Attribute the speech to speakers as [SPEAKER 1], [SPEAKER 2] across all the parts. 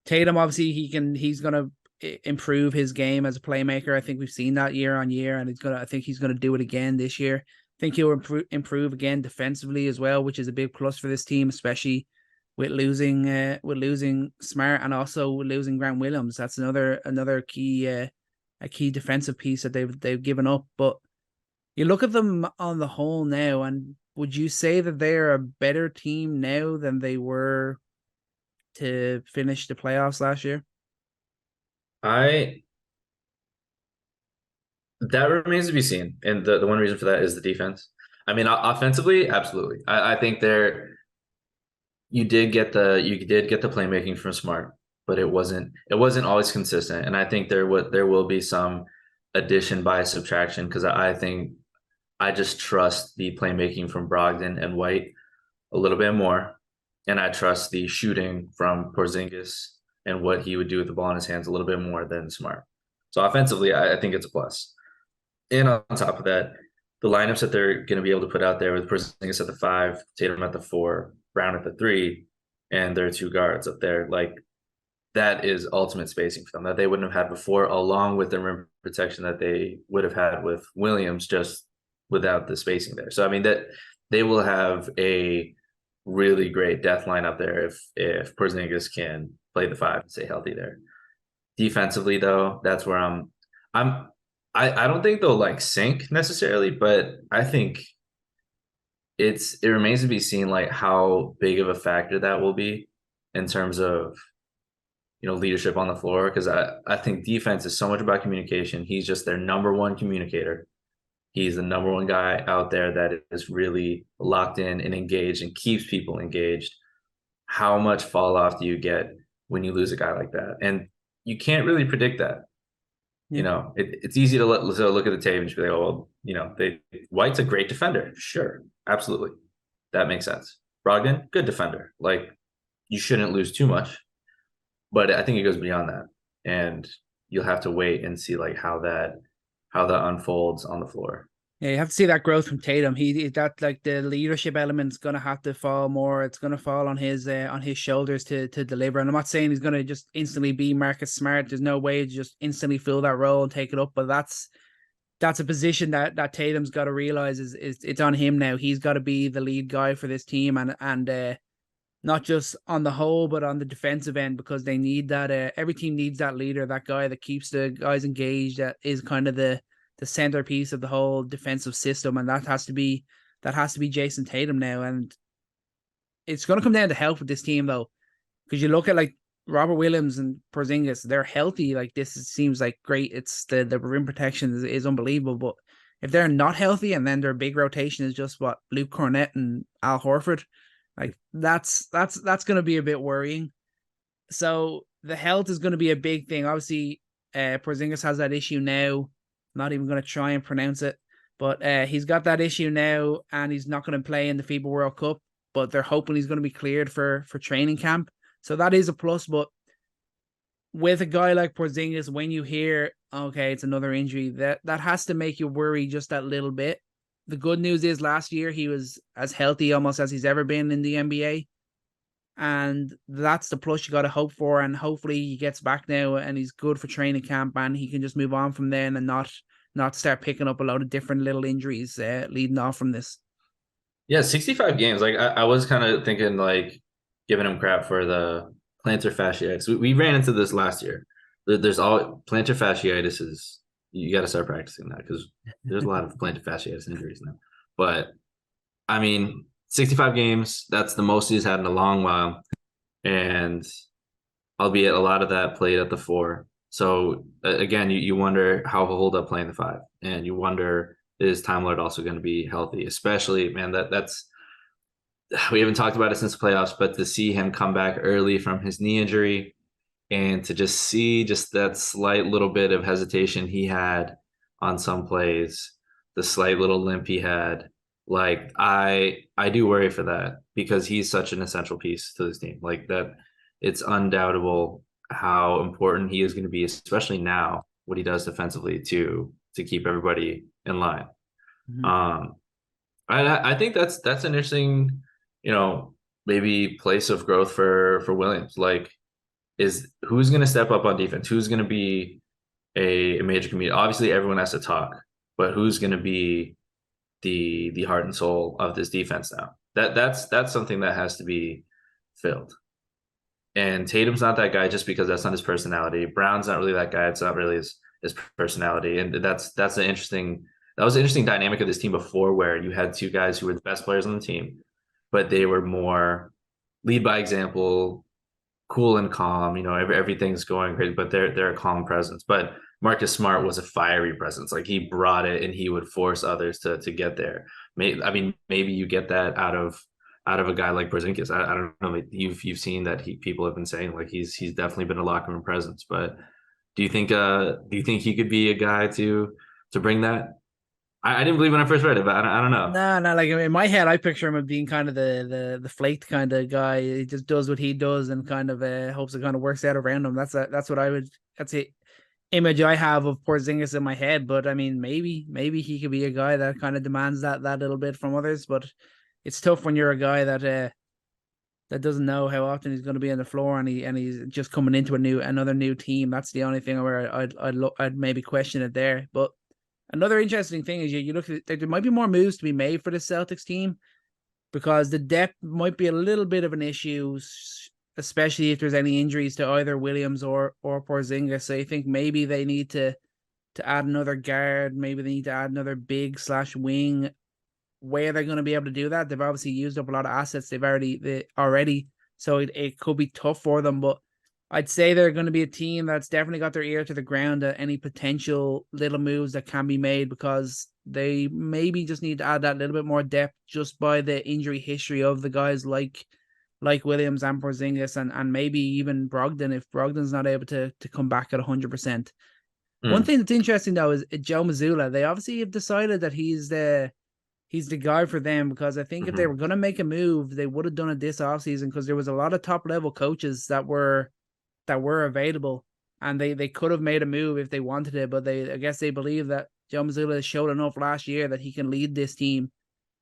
[SPEAKER 1] Tatum, obviously, he's gonna improve his game as a playmaker. I think we've seen that year on year, and I think he's gonna do it again this year. I think he'll improve again defensively as well, which is a big plus for this team, especially with losing Smart and also with losing Grant Williams. That's another key a key defensive piece that they've given up. But you look at them on the whole now, and would you say that they're a better team now than they were to finish the playoffs last year?
[SPEAKER 2] I That remains to be seen, and the one reason for that is the defense. I mean, offensively, absolutely. I think you did get the playmaking from Smart, but it wasn't always consistent, and I think there will be some addition by subtraction because I think I just trust the playmaking from Brogdon and White a little bit more, and I trust the shooting from Porzingis and what he would do with the ball in his hands a little bit more than Smart. So offensively, I think it's a plus. And on top of that, the lineups that they're going to be able to put out there with Porzingis at the 5, Tatum at the 4, Brown at the 3, and their 2 guards up there, like that is ultimate spacing for them that they wouldn't have had before, along with the rim protection that they would have had with Williams just without the spacing there. So I mean that they will have a really great death line up there if Porzingis can play the 5 and stay healthy there. Defensively, though, that's where I'm I don't think they'll like sink necessarily, but I think it remains to be seen like how big of a factor that will be in terms of leadership on the floor because I think defense is so much about communication. He's just their number one communicator. He's the number one guy out there that is really locked in and engaged and keeps people engaged. How much fall off do you get when you lose a guy like that? And you can't really predict that.
[SPEAKER 1] Yeah.
[SPEAKER 2] It's easy to look at the tape and just be like, oh, well, White's a great defender. Sure, absolutely. That makes sense. Brogdon, good defender. Like, you shouldn't lose too much. But I think it goes beyond that. And you'll have to wait and see like how that unfolds on the floor.
[SPEAKER 1] Yeah, you have to see that growth from Tatum. That like the leadership element's gonna have to fall more. It's gonna fall on his shoulders to deliver. And I'm not saying he's gonna just instantly be Marcus Smart. There's no way to just instantly fill that role and take it up. But that's a position that Tatum's got to realize is it's on him now. He's got to be the lead guy for this team and not just on the whole, but on the defensive end because they need that. Every team needs that leader, that guy that keeps the guys engaged. That is kind of the centerpiece of the whole defensive system, and that has to be Jason Tatum now. And it's going to come down to health with this team though, because you look at like Robert Williams and Porzingis, they're healthy. Like this seems like great. It's the rim protection is unbelievable, but if they're not healthy and then their big rotation is just what Luke Cornett and Al Horford, like that's going to be a bit worrying. So the health is going to be a big thing. Obviously, Porzingis has that issue now. I'm not even going to try and pronounce it, but he's got that issue now, and he's not going to play in the FIBA World Cup. But they're hoping he's going to be cleared for training camp, so that is a plus. But with a guy like Porzingis, when you hear okay, it's another injury, that has to make you worry just that little bit. The good news is last year he was as healthy almost as he's ever been in the NBA. And that's the plus you got to hope for. And hopefully he gets back now and he's good for training camp and he can just move on from there and not start picking up a lot of different little injuries leading off from this.
[SPEAKER 2] Yeah, 65 games. Like I was kind of thinking like giving him crap for the plantar fasciitis. We ran into this last year. There's all plantar fasciitis is you got to start practicing that because there's a lot of plantar fasciitis injuries now. But I mean, 65 games, that's the most he's had in a long while. And albeit a lot of that played at the 4. So again, you wonder how he'll hold up playing the 5. And you wonder, is Time Lord also going to be healthy? Especially, man, that's we haven't talked about it since the playoffs, but to see him come back early from his knee injury and to just see just that slight little bit of hesitation he had on some plays, the slight little limp he had, like I do worry for that because he's such an essential piece to this team. Like that, it's undoubtable how important he is going to be, especially now what he does defensively to keep everybody in line.
[SPEAKER 1] Mm-hmm.
[SPEAKER 2] Um, I think that's an interesting, maybe place of growth for Williams. Like is who's going to step up on defense? Who's going to be a major comedian? Obviously, everyone has to talk, but who's going to be the heart and soul of this defense now? That's something that has to be filled. And Tatum's not that guy just because that's not his personality. Brown's not really that guy. It's not really his personality. And that's an interesting that was an interesting dynamic of this team before where you had two guys who were the best players on the team, but they were more lead by example, cool and calm. Everything's going great, but they're a calm presence. But Marcus Smart was a fiery presence. Like he brought it and he would force others to get there. Maybe you get that out of a guy like Porzingis. I don't know. You've seen that people have been saying like he's definitely been a locker room presence. But do you think he could be a guy to bring that? I didn't believe when I first read it, but I don't know.
[SPEAKER 1] No, no, like in my head, I picture him as being kind of the flaked kind of guy. He just does what he does and kind of hopes it kind of works out around him. That's what I would. That's the image I have of Porzingis in my head. But I mean, maybe he could be a guy that kind of demands that little bit from others. But it's tough when you're a guy that doesn't know how often he's going to be on the floor and he's just coming into another new team. That's the only thing where I'd maybe question it there. But another interesting thing is you look at there might be more moves to be made for the Celtics team because the depth might be a little bit of an issue, especially if there's any injuries to either Williams or Porzingis. So I think maybe they need to add another guard. Maybe they need to add another big/wing. Where they're going to be able to do that, they've obviously used up a lot of assets they've already, so it could be tough for them. But I'd say they're going to be a team that's definitely got their ear to the ground at any potential little moves that can be made because they maybe just need to add that little bit more depth just by the injury history of the guys like Williams and Porzingis and maybe even Brogdon if Brogdon's not able to come back at 100%. One thing that's interesting though is Joe Mazzulla. They obviously have decided that he's the guy for them because I think if they were going to make a move, they would have done it this offseason because there was a lot of top level coaches that were available and they could have made a move if they wanted it, but I guess they believe that Joe Mazzulla showed enough last year that he can lead this team.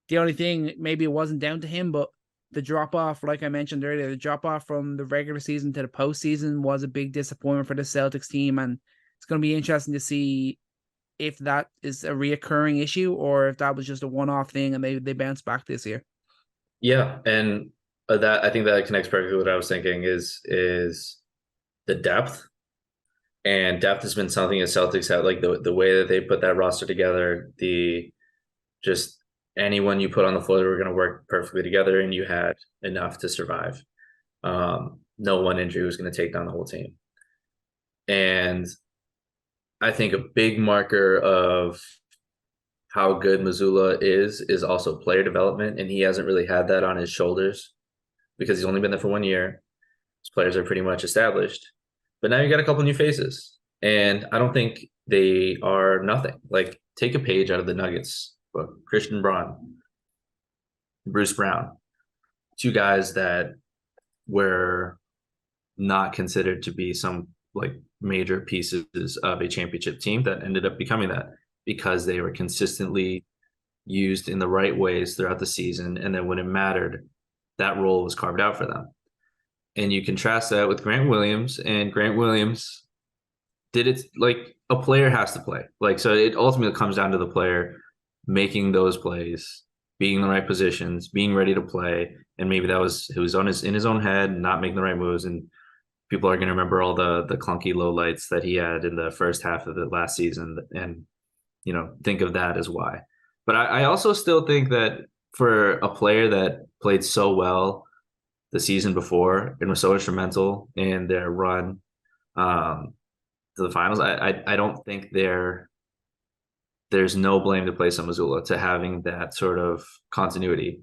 [SPEAKER 1] The only thing, maybe it wasn't down to him, but the drop off, like I mentioned earlier, the drop off from the regular season to the postseason was a big disappointment for the Celtics team, and it's going to be interesting to see if that is a reoccurring issue or if that was just a one-off thing and they bounce back this year.
[SPEAKER 2] Yeah, and that I think that connects perfectly with what I was thinking is the depth. And depth has been something that Celtics have, like the way that they put that roster together, the just anyone you put on the floor, they were going to work perfectly together, and you had enough to survive. No one injury was going to take down the whole team. And I think a big marker of how good Mazzulla is also player development, and he hasn't really had that on his shoulders because he's only been there for 1 year. His players are pretty much established, but now you got a couple new faces, and I don't think they are nothing. Like take a page out of the Nuggets book. Christian Braun, Bruce Brown, two guys that were not considered to be some like major pieces of a championship team that ended up becoming that because they were consistently used in the right ways throughout the season. And then when it mattered, that role was carved out for them. And you contrast that with Grant Williams, and Grant Williams did it like a player has to play. Like, so it ultimately comes down to the player making those plays, being in the right positions, being ready to play. And maybe that was, it was in his own head, not making the right moves. And people are going to remember all the clunky low lights that he had in the first half of the last season and, think of that as why. But I also still think that for a player that played so well the season before and was so instrumental in their run to the finals, I don't think there's no blame to place on Mazzulla to having that sort of continuity.